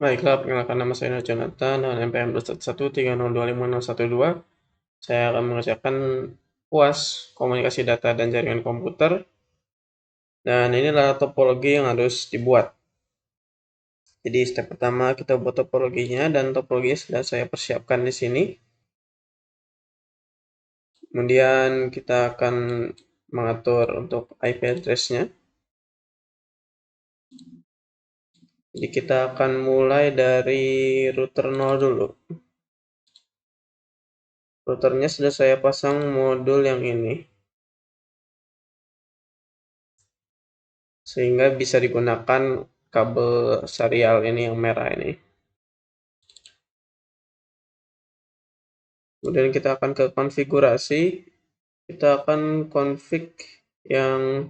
Baiklah, perkenalkan nama saya Jonathan dengan NPM 113025012. Saya akan mengerjakan UAS Komunikasi Data dan Jaringan Komputer. Dan inilah topologi yang harus dibuat. Jadi step pertama kita buat topologinya dan topologinya sudah saya persiapkan di sini. Kemudian kita akan mengatur untuk IP address-nya. Jadi kita akan mulai dari router 0 dulu. Routernya sudah saya pasang modul yang ini, sehingga bisa digunakan kabel serial ini yang merah ini. Kemudian kita akan ke konfigurasi. Kita akan config yang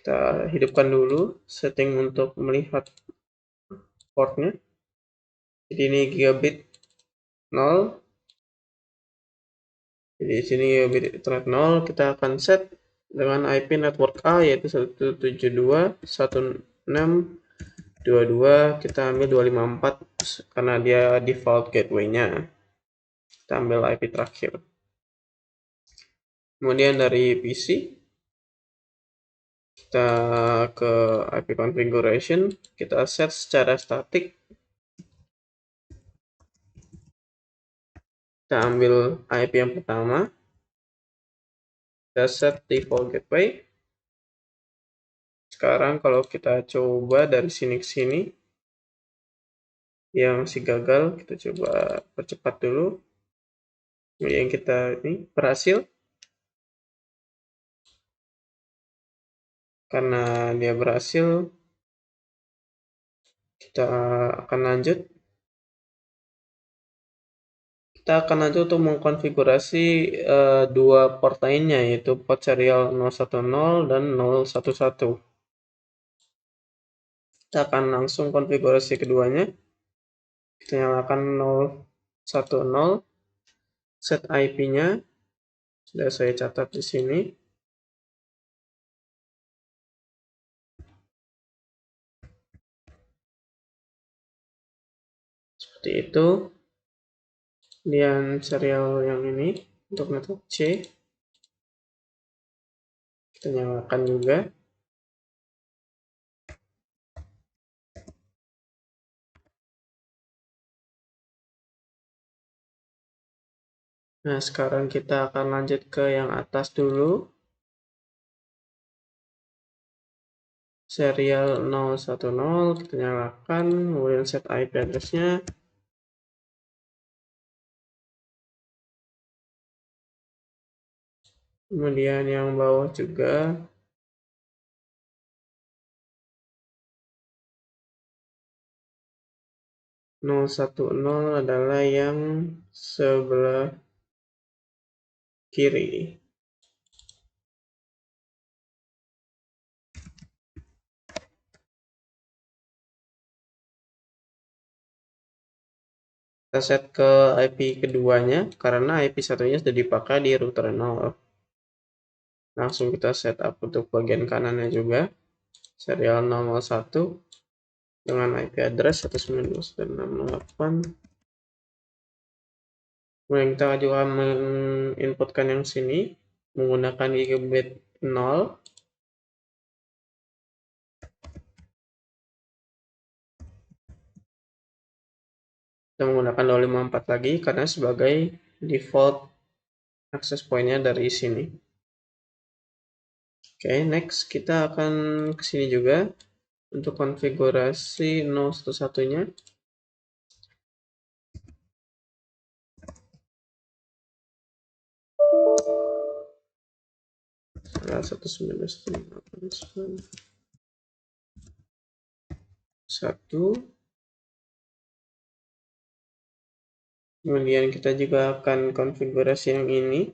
kita hidupkan dulu, setting untuk melihat portnya. Jadi ini gigabit 0. Jadi di sini gigabit ethernet 0, kita akan set dengan IP network A yaitu 172.168.16.22. Kita ambil 254 karena dia default gateway-nya. Kita ambil IP terakhir. Kemudian dari PC kita ke IP configuration, kita set secara statik. Kita ambil IP yang pertama, kita set default gateway. Sekarang kalau kita coba dari sini ke sini, yang masih gagal, kita coba percepat dulu. Kemudian kita ini berhasil. Karena dia berhasil, kita akan lanjut. Kita akan lanjut untuk mengkonfigurasi dua port lainnya, yaitu port serial 010 dan 011. Kita akan langsung konfigurasi keduanya. Kita nyalakan 010, set IP-nya sudah saya catat di sini. Seperti itu. Kemudian serial yang ini untuk network C kita nyalakan juga. Nah, sekarang kita akan lanjut ke yang atas dulu. Serial 010 kita nyalakan, kemudian set IP address-nya. Kemudian yang bawah juga. Nol 10 adalah yang sebelah kiri. Kita set ke IP keduanya karena IP satunya sudah dipakai di router 0. Langsung kita setup untuk bagian kanannya juga. Serial 001 dengan IP address 192.168. Kemudian kita juga menginputkan yang sini menggunakan gigabit 0. Kita menggunakan 254 lagi karena sebagai default access point-nya dari sini. Oke, next kita akan ke sini juga untuk konfigurasi 011-nya. Salah 192.168.1. Kemudian kita juga akan konfigurasi yang ini.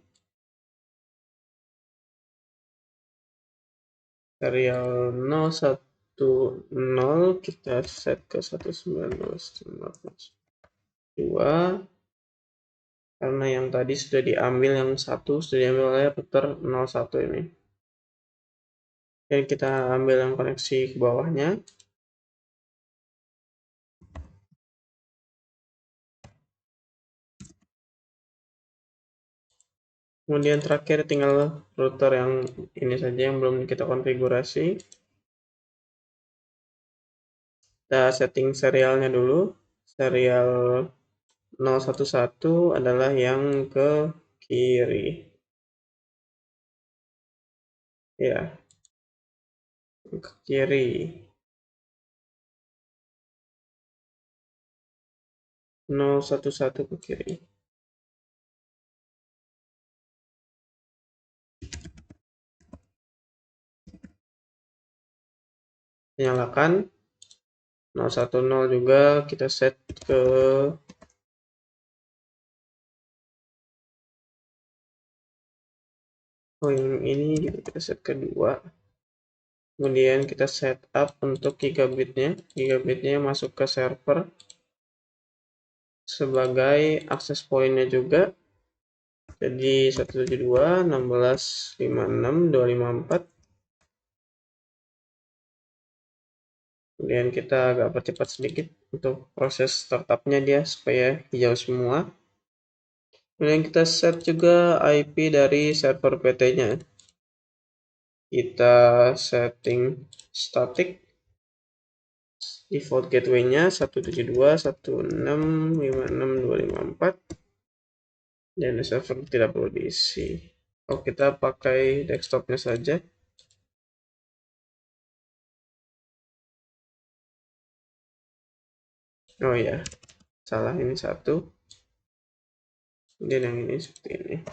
Serial 010 kita set ke 192.168.2 karena yang tadi sudah diambil, yang satu sudah diambil oleh router 01 ini. Dan kita ambil yang koneksi ke bawahnya. Kemudian terakhir tinggal router yang ini saja yang belum kita konfigurasi. Kita setting serialnya dulu. Serial 011 adalah yang ke kiri. Ya, ke kiri. 011 ke kiri. Nyalakan. 010 juga kita set ke yang ini juga kita set ke 2. Kemudian kita setup untuk gigabitnya. Gigabitnya masuk ke server sebagai akses pointnya juga. Jadi 172.16.56.254. Kemudian kita agak percepat sedikit untuk proses startupnya dia supaya hijau semua. Kemudian kita set juga IP dari server PT-nya. Kita setting static. Default gateway-nya 172.16.56.254. Dan server tidak perlu diisi. Oh, kita pakai desktopnya saja. Oh ya, salah, ini satu. Kemudian yang ini seperti ini.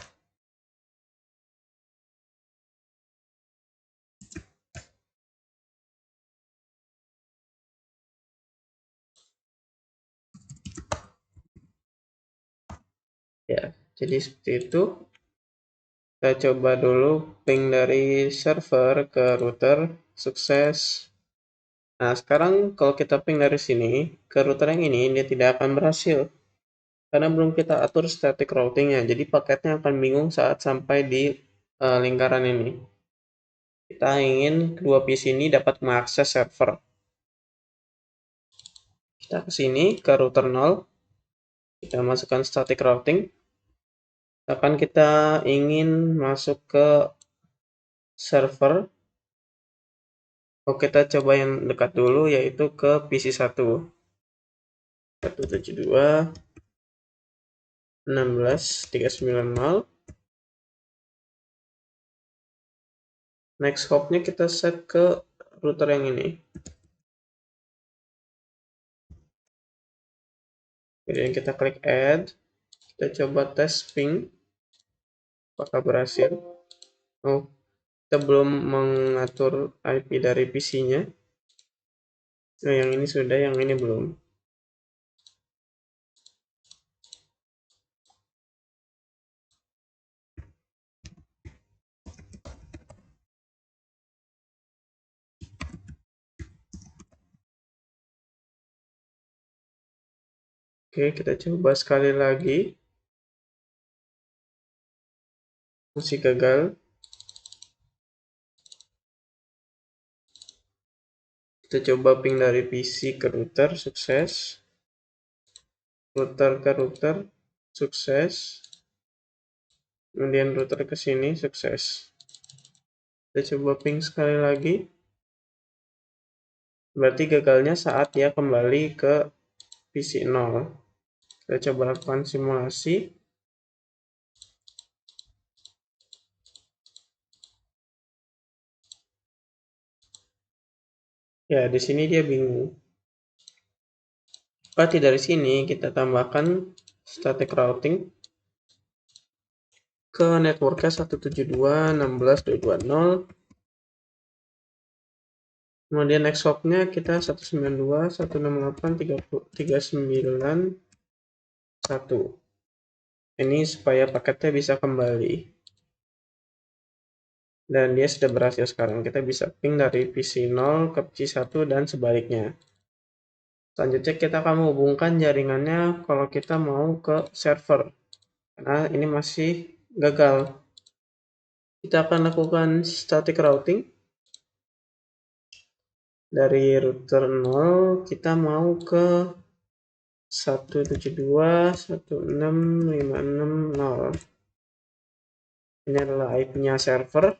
Ya, jadi seperti itu. Kita coba dulu ping dari server ke router, sukses. Nah, sekarang kalau kita ping dari sini ke router yang ini, dia tidak akan berhasil. Karena belum kita atur static routingnya, jadi paketnya akan bingung saat sampai di lingkaran ini. Kita ingin kedua PC ini dapat mengakses server. Kita ke sini, ke router 0. Kita masukkan static routing. Akan kita ingin masuk ke server. Oh, kita coba yang dekat dulu, yaitu ke PC 1. 172.16.390. Next hop-nya kita set ke router yang ini. Kemudian kita klik add. Kita coba tes ping. Apakah berhasil? Oh, kita belum mengatur IP dari PC-nya. Nah, yang ini sudah, yang ini belum. Oke, kita coba sekali lagi. Masih gagal. Kita coba ping dari PC ke router, sukses. Router ke router, sukses. Kemudian router ke sini, sukses. Kita coba ping sekali lagi. Berarti gagalnya saat dia kembali ke PC 0. Kita coba lakukan simulasi. Ya, di sini dia bingung. Berarti dari sini kita tambahkan static routing ke networknya 172.16.220. Kemudian next hop-nya kita 192.168.391. Ini supaya paketnya bisa kembali. Dan dia sudah berhasil sekarang. Kita bisa ping dari PC 0 ke PC 1 dan sebaliknya. Selanjutnya kita akan menghubungkan jaringannya kalau kita mau ke server. Karena ini masih gagal. Kita akan lakukan static routing. Dari router 0 kita mau ke 172.16.560. Ini adalah IP-nya server.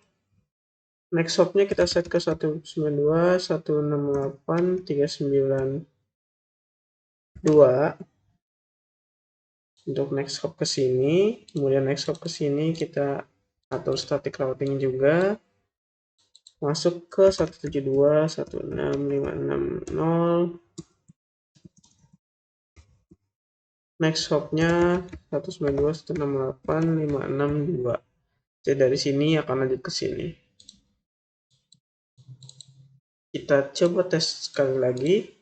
Next hopnya kita set ke 192.168.392. Untuk next hop ke sini, kemudian next hop ke sini kita atur static routing juga. Masuk ke 172.16560. Next hopnya 192.168.562. Jadi dari sini akan lanjut ke sini. Kita coba tes sekali lagi.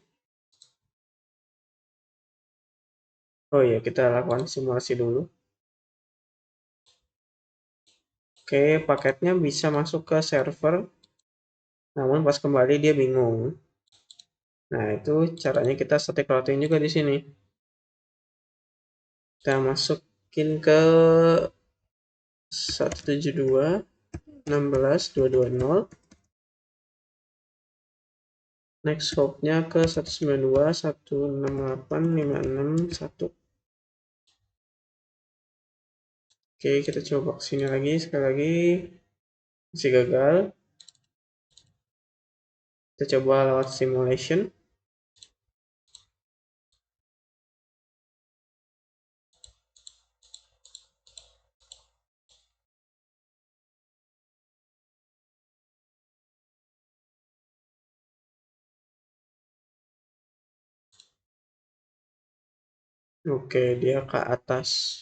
Oh iya, kita lakukan simulasi dulu. Oke, paketnya bisa masuk ke server, namun pas kembali dia bingung. Nah, itu caranya kita static routing juga di sini. Kita masukin ke 172.16.220. Next hopnya ke 192.168.561. Oke, kita coba kesini lagi, sekali lagi. Masih gagal. Kita coba lewat simulation. Oke, dia ke atas.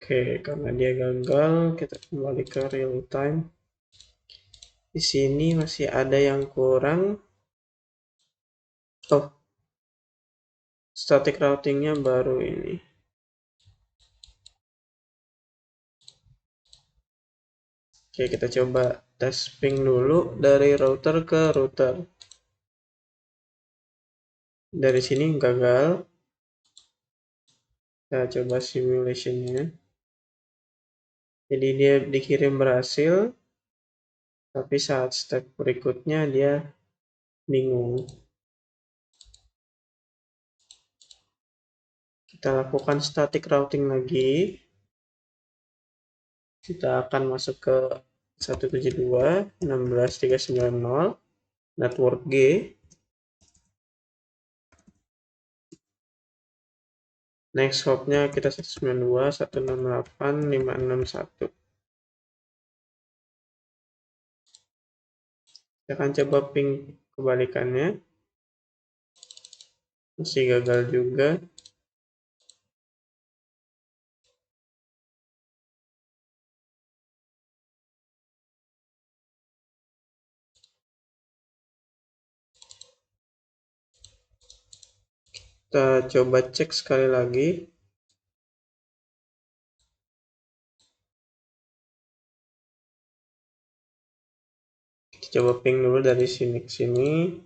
Oke, karena dia gagal, kita kembali ke real time. Di sini masih ada yang kurang. Oh, static routingnya baru ini. Oke, kita coba tes ping dulu dari router ke router. Dari sini gagal. Kita coba simulationnya. Jadi dia dikirim berhasil, tapi saat step berikutnya dia bingung. Kita lakukan static routing lagi. Kita akan masuk ke 172.16.390 network G. Next hopnya kita 192.168.561. Kita akan coba ping kebalikannya. Masih gagal juga. Kita coba cek sekali lagi. Kita coba ping dulu dari sini ke sini.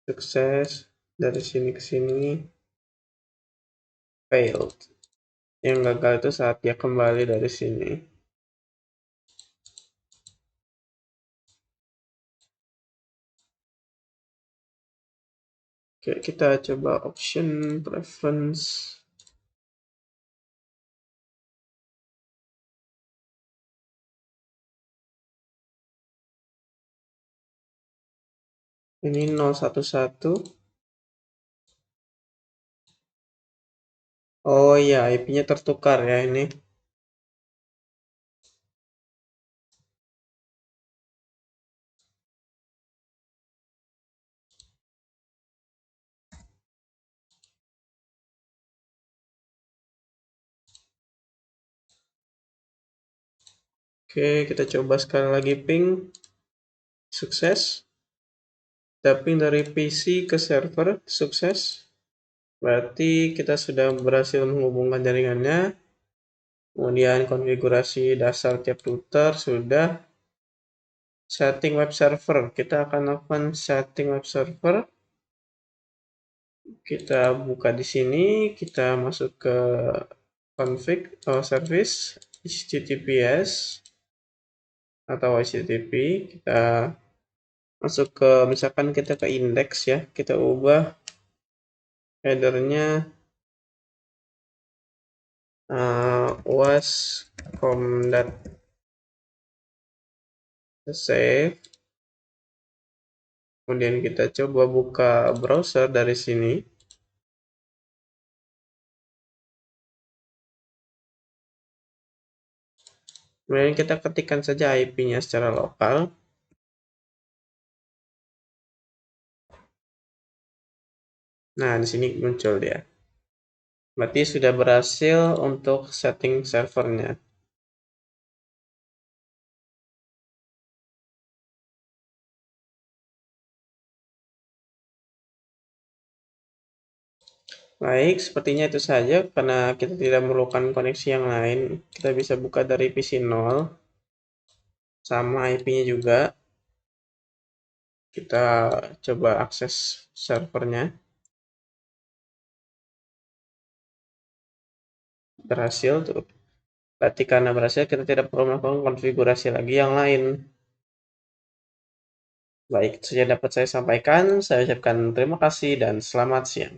Sukses. Dari sini ke sini. Failed. Yang gagal itu saat dia kembali dari sini. Oke, kita coba option preference. Ini 011. Oh iya, IP-nya tertukar ya ini. Oke, kita coba sekali lagi ping. Sukses. Kita ping dari PC ke server. Sukses. Berarti kita sudah berhasil menghubungkan jaringannya. Kemudian konfigurasi dasar tiap router sudah. Setting web server. Kita akan lakukan setting web server. Kita buka di sini. Kita masuk ke config service HTTPS atau HTTP. Kita masuk ke, misalkan kita ke indeks ya, kita ubah headernya was comdat save. Kemudian kita coba buka browser dari sini. Kemudian kita ketikkan saja IP-nya secara lokal. Nah, di sini muncul dia. Berarti sudah berhasil untuk setting servernya. Baik, sepertinya itu saja. Karena kita tidak memerlukan koneksi yang lain, kita bisa buka dari PC 0. Sama IP-nya juga. Kita coba akses servernya. Berhasil tuh. Berarti karena berhasil, kita tidak perlu melakukan konfigurasi lagi yang lain. Baik, itu saja dapat saya sampaikan. Saya ucapkan terima kasih dan selamat siang.